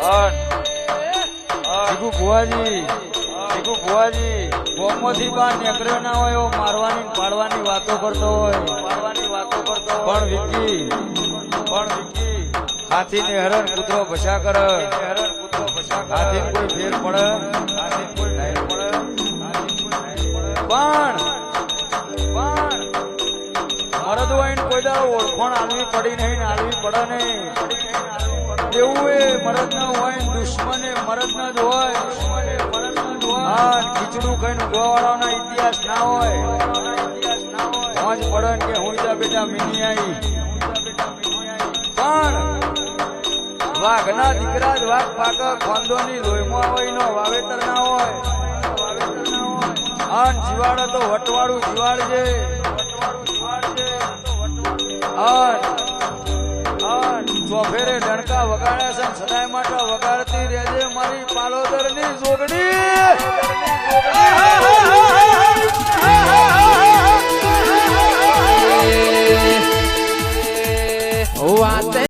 શીખુ ભુવાજી ગોમમાંથી બહાર નીકળ્યો ના હોય એવો મારવાની પાડવાની વાતો કરતો હોય પણ વિકી હાથીને હરણ કૂતરો ભસા કરે હાથી કોઈ ફેર પડે પણ મરદ હોય ને કોઈ દાડો ઓળખણ આલવી પડી નહીં ને આલવી પડે નહીં એવું એ મરદ ન હોય ને દુશ્મને મરદ ન જ હોય હા ખીચડું ખાઈને ગોવાળાના ઇતિહાસ ના હોય મોજ પડે ને કે હું બેટા મિની આવી પણ વાઘના દીકરા જ વાઘ પાક ખોંદોની લોહીમાં હોય નો વાવેતર ના હોય અન જીવાડે તો વટવાળું જીવાડજે ચોફેરે ડણકા વગાડ્યા છે સદાય માટે વગાડતી રહેજે મારી પાલોદર ની જોગડી